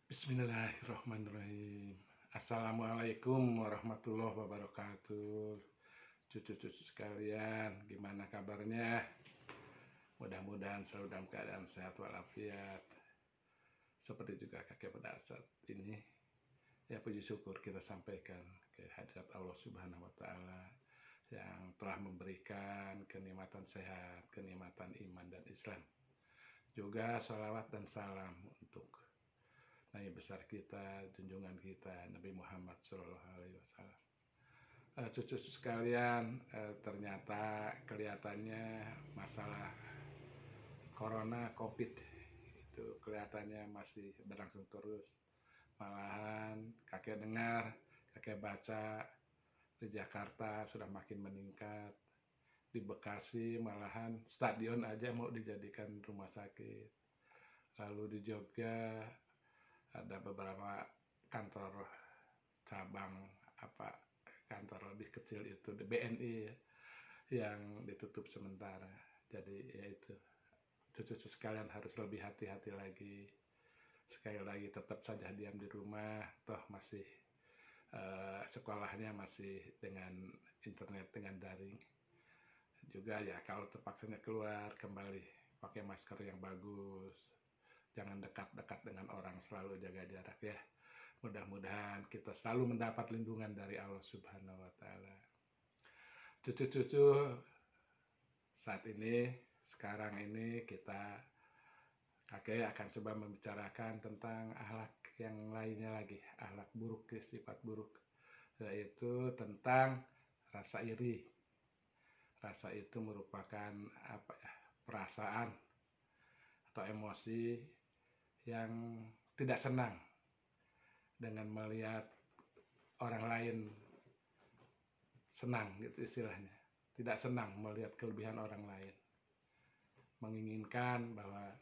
Bismillahirrahmanirrahim. Assalamualaikum warahmatullahi wabarakatuh. Cucu-cucu sekalian, gimana kabarnya? Mudah-mudahan selalu dalam keadaan sehat walafiat. Seperti juga kakek pada saat ini, ya puji syukur kita sampaikan ke hadirat Allah Subhanahu wa Ta'ala yang telah memberikan kenikmatan sehat, kenikmatan iman dan Islam. Juga sholawat dan salam untuk Nabi besar kita, junjungan kita, Nabi Muhammad SAW. Cucu sekalian, ternyata kelihatannya masalah corona, COVID itu kelihatannya masih berlangsung terus. Malahan kakek dengar, kakek baca di Jakarta sudah makin meningkat. Di Bekasi malahan stadion aja mau dijadikan rumah sakit. Lalu di Jogja ada beberapa kantor cabang kantor lebih kecil itu di BNI yang ditutup sementara. Jadi ya itu, cucu-cucu sekalian harus lebih hati-hati lagi. Sekali lagi tetap saja diam di rumah, toh masih sekolahnya masih dengan internet, dengan daring. Juga ya kalau terpaksanya keluar kembali pakai masker yang bagus, jangan dekat-dekat dengan orang, selalu jaga jarak ya. Mudah-mudahan kita selalu mendapat lindungan dari Allah Subhanahu wa Ta'ala. Cucu-cucu, saat ini, sekarang ini kakek akan coba membicarakan tentang akhlak yang lainnya lagi, akhlak buruk, sifat buruk, yaitu tentang rasa iri. Rasa itu merupakan perasaan atau emosi yang tidak senang dengan melihat orang lain senang, gitu istilahnya. Tidak senang melihat kelebihan orang lain, menginginkan bahwa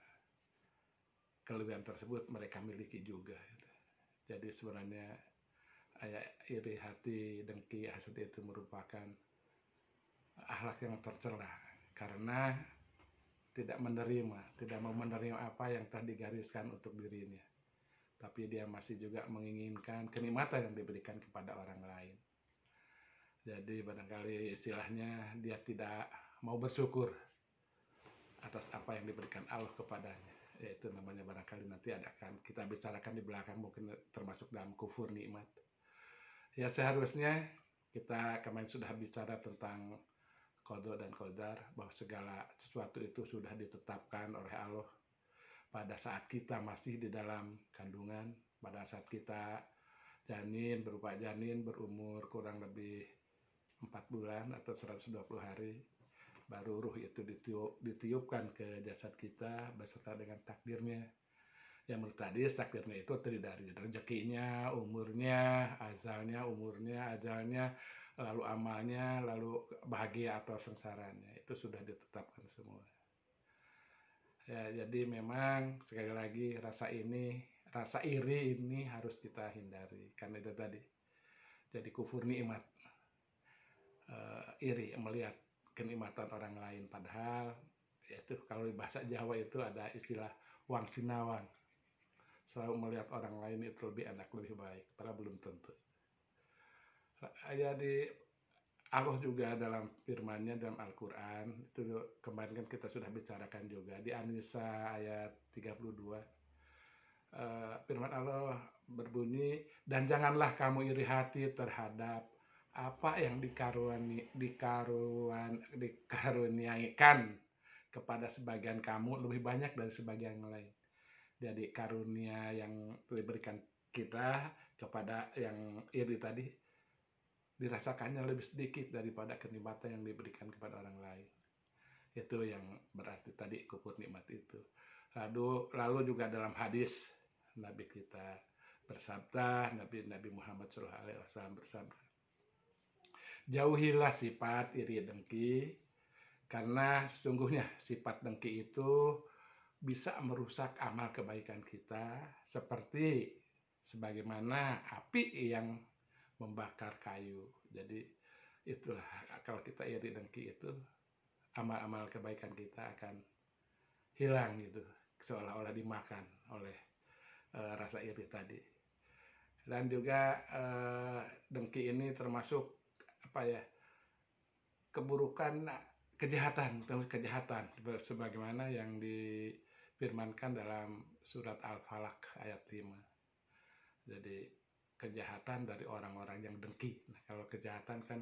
kelebihan tersebut mereka miliki juga, gitu. Jadi sebenarnya iri hati, dengki, hasad itu merupakan akhlak yang tercela karena tidak mau menerima apa yang telah digariskan untuk dirinya. Tapi dia masih juga menginginkan kenikmatan yang diberikan kepada orang lain. Jadi barangkali istilahnya dia tidak mau bersyukur atas apa yang diberikan Allah kepadanya. Yaitu namanya barangkali nanti akan kita bicarakan di belakang, mungkin termasuk dalam kufur nikmat. Ya seharusnya kita kemarin sudah bicara tentang qada dan qadar, bahwa segala sesuatu itu sudah ditetapkan oleh Allah pada saat kita masih di dalam kandungan, pada saat kita janin, berupa janin berumur kurang lebih 4 bulan atau 120 hari, baru ruh itu ditiupkan ke jasad kita beserta dengan takdirnya. Yang menurut hadis, takdirnya itu terdiri dari rezekinya, umurnya, ajalnya, lalu amalnya, lalu bahagia atau sengsaranya. Itu sudah ditetapkan semua. Ya, jadi memang sekali lagi rasa iri ini harus kita hindari, karena itu tadi jadi kufur nikmat. Iri melihat kenikmatan orang lain, padahal yaitu kalau di bahasa Jawa itu ada istilah wang sinawang, selalu melihat orang lain itu lebih enak, lebih baik, padahal belum tentu. Jadi Allah juga dalam firman-Nya dalam Al-Quran, itu kemarin kan kita sudah bicarakan juga di An-Nisa ayat 32. Firman Allah berbunyi, dan janganlah kamu iri hati terhadap apa yang dikaruniaikan kepada sebagian kamu lebih banyak dari sebagian yang lain. Jadi karunia yang diberikan kita kepada yang iri tadi dirasakannya lebih sedikit daripada kenikmatan yang diberikan kepada orang lain. Itu yang berarti tadi kufur nikmat itu. Lalu juga dalam hadis Nabi kita bersabda, Nabi Muhammad SAW bersabda, jauhilah sifat iri dengki, karena sesungguhnya sifat dengki itu bisa merusak amal kebaikan kita, seperti sebagaimana api yang membakar kayu. Jadi itulah, kalau kita iri dengki itu, amal-amal kebaikan kita akan hilang gitu, seolah-olah dimakan oleh rasa iri tadi. Dan juga dengki ini termasuk apa ya, keburukan, kejahatan sebagaimana yang difirmankan dalam surat Al-Falaq ayat 5. Jadi kejahatan dari orang-orang yang dengki. Nah, kalau kejahatan kan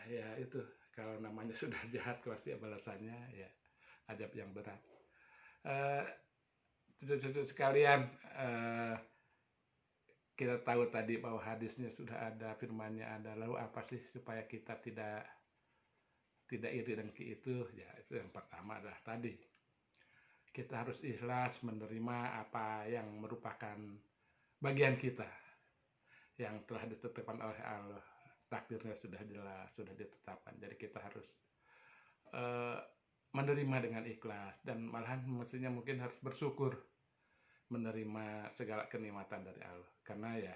ya itu, kalau namanya sudah jahat pasti balasannya ya azab yang berat. Cucu-cucu sekalian, kita tahu tadi bahwa hadisnya sudah ada, firmannya ada. Lalu apa sih supaya kita tidak iri dengki itu? Ya itu yang pertama adalah tadi, kita harus ikhlas menerima apa yang merupakan bagian kita yang telah ditetapkan oleh Allah. Takdirnya sudah jelas, sudah ditetapkan. Jadi kita harus menerima dengan ikhlas, dan malahan mestinya mungkin harus bersyukur menerima segala kenikmatan dari Allah. Karena ya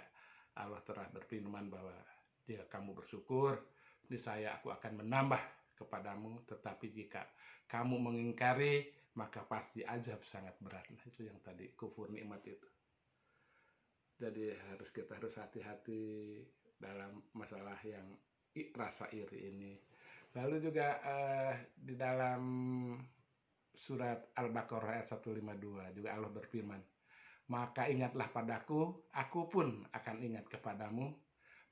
Allah telah berfirman bahwa jika kamu bersyukur, niscaya aku akan menambah kepadamu, tetapi jika kamu mengingkari, maka pasti azab sangat berat. Nah, itu yang tadi kufur nikmat itu. Jadi kita harus hati-hati dalam masalah yang rasa iri ini. Lalu juga di dalam surat Al-Baqarah ayat 152 juga Allah berfirman, maka ingatlah padaku, aku pun akan ingat kepadamu,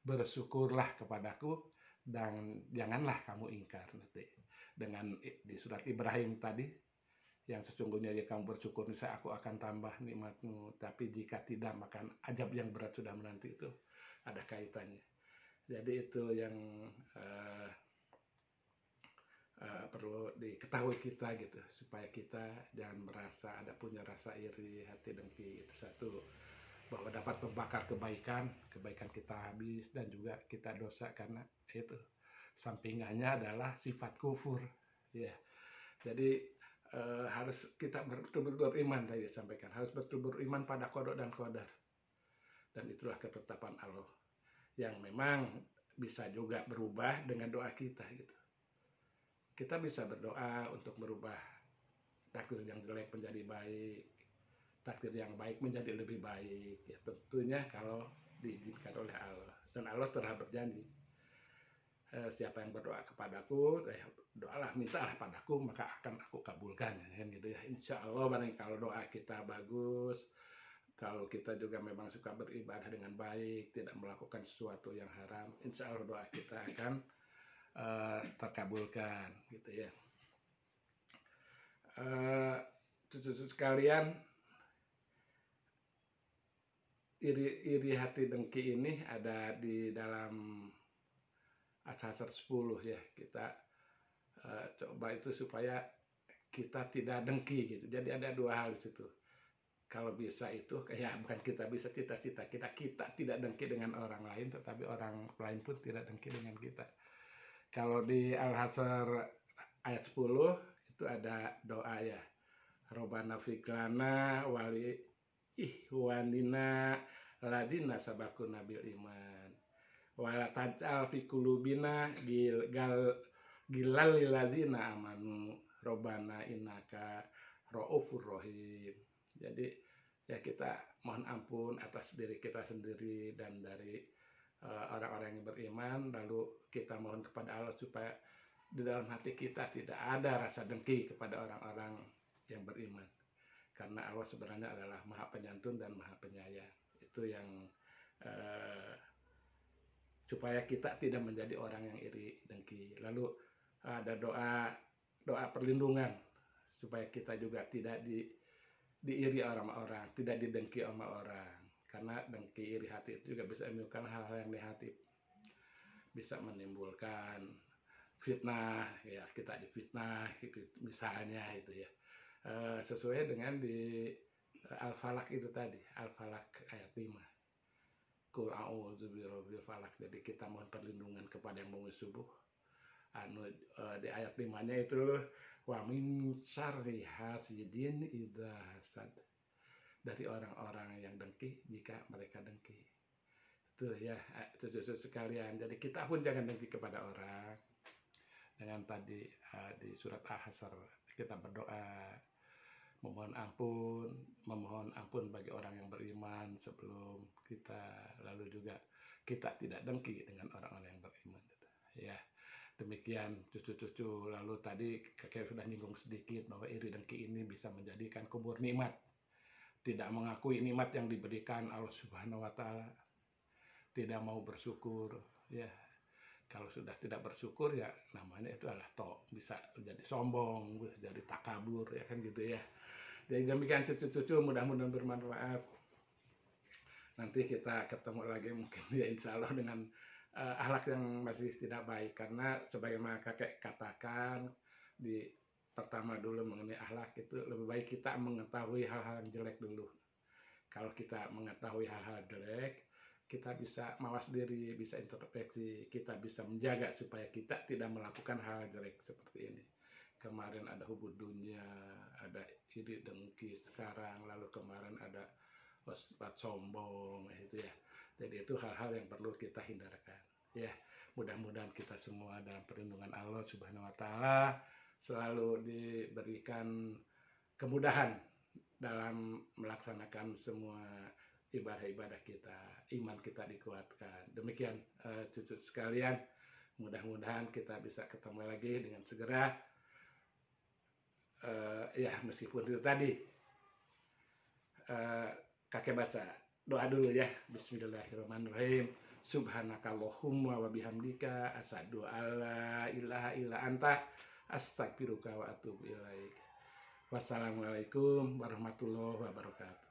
bersyukurlah kepadaku, dan janganlah kamu ingkar. Nanti dengan di surat Ibrahim tadi, yang sesungguhnya jika kamu bersyukur, niscaya aku akan tambah nikmatmu, tapi jika tidak, maka azab yang berat sudah menanti. Itu ada kaitannya. Jadi itu yang perlu diketahui kita gitu, supaya kita jangan merasa punya rasa iri, hati dengki. Itu satu, bahwa dapat membakar kebaikan kita habis, dan juga kita dosa karena itu sampingannya adalah sifat kufur ya. Jadi harus kita betul-betul beriman, tadi disampaikan, harus betul-betul beriman pada qada dan qadar, dan itulah ketetapan Allah yang memang bisa juga berubah dengan doa kita gitu. Kita bisa berdoa untuk merubah takdir yang jelek menjadi baik, takdir yang baik menjadi lebih baik ya, tentunya kalau diizinkan oleh Allah. Dan Allah telah berjanji, siapa yang berdoa kepadaku, doalah, mintalah padaku, maka akan aku kabulkan, kan gitu ya. Insya Allah, barang kalau doa kita bagus, kalau kita juga memang suka beribadah dengan baik, tidak melakukan sesuatu yang haram, insya Allah doa kita akan terkabulkan gitu ya. Cucu-cucu sekalian, iri hati dengki ini ada di dalam As-Hasr 10 ya. Kita coba itu supaya kita tidak dengki gitu. Jadi ada dua hal di situ. Kalau bisa itu kayak bukan kita bisa, cita-cita kita tidak dengki dengan orang lain, tetapi orang lain pun tidak dengki dengan kita. Kalau di Al-Hasr ayat 10 itu ada doa ya, Robbana fiklana wali ihwanina ladina sabakuna bil iman wala taj'al fi qulubina gilal lillazina amanu Robbana innaka raufur rahim. Jadi ya kita mohon ampun atas diri kita sendiri dan dari orang-orang yang beriman, lalu kita mohon kepada Allah supaya di dalam hati kita tidak ada rasa dengki kepada orang-orang yang beriman, karena Allah sebenarnya adalah Maha Penyantun dan Maha Penyayang. Itu yang supaya kita tidak menjadi orang yang iri dengki. Lalu ada doa perlindungan supaya kita juga tidak diiri orang-orang, tidak didengki sama orang. Karena dengki, iri hati itu juga bisa menimbulkan hal-hal yang negatif, bisa menimbulkan fitnah ya, kita difitnah misalnya itu ya. Sesuai dengan di Al-Falaq itu tadi, Al-Falaq ayat 5, Qul a'udzu birabbil falaq. Jadi kita mohon perlindungan kepada yang bangun subuh. Di ayat 5-nya itu, wa min syarri hasidin idza hasad, dari orang-orang yang dengki jika mereka dengki. Itu ya, cucu-cucu sekalian. Jadi kita pun jangan dengki kepada orang. Dengan tadi di surat Al-Hasr kita berdoa memohon ampun bagi orang yang beriman sebelum kita, lalu juga kita tidak dengki dengan orang-orang yang beriman. Ya, demikian cucu-cucu. Lalu tadi kakek sudah nyinggung sedikit bahwa iri dengki ini bisa menjadikan kubur nikmat, tidak mengakui nikmat yang diberikan Allah Subhanahu wa Ta'ala, tidak mau bersyukur. Ya, kalau sudah tidak bersyukur ya namanya itu adalah bisa jadi sombong, bisa jadi takabur, ya kan gitu ya. Jadi demikian cucu-cucu, mudah-mudahan bermanfaat. Nanti kita ketemu lagi mungkin ya insya Allah dengan akhlak yang masih tidak baik, karena sebagaimana kakek katakan di pertama dulu mengenai akhlak, itu lebih baik kita mengetahui hal-hal yang jelek dulu. Kalau kita mengetahui hal-hal jelek, kita bisa mawas diri, bisa introspeksi, kita bisa menjaga supaya kita tidak melakukan hal jelek seperti ini. Kemarin ada hubud dunia, ada iri dengki sekarang, lalu kemarin ada sifat sombong, itu ya. Jadi itu hal-hal yang perlu kita hindarkan. Ya, mudah-mudahan kita semua dalam perlindungan Allah Subhanahu wa Ta'ala selalu diberikan kemudahan dalam melaksanakan semua ibadah-ibadah kita, iman kita dikuatkan. Demikian cucu sekalian, mudah-mudahan kita bisa ketemu lagi dengan segera. Ya, meskipun itu tadi kakek baca doa dulu ya. Bismillahirrahmanirrahim. Subhanakallahumma wa bihamdika asyhadu alla ilaha illa anta astaghfiruka wa atubu ilaik. Wassalamualaikum warahmatullahi wabarakatuh.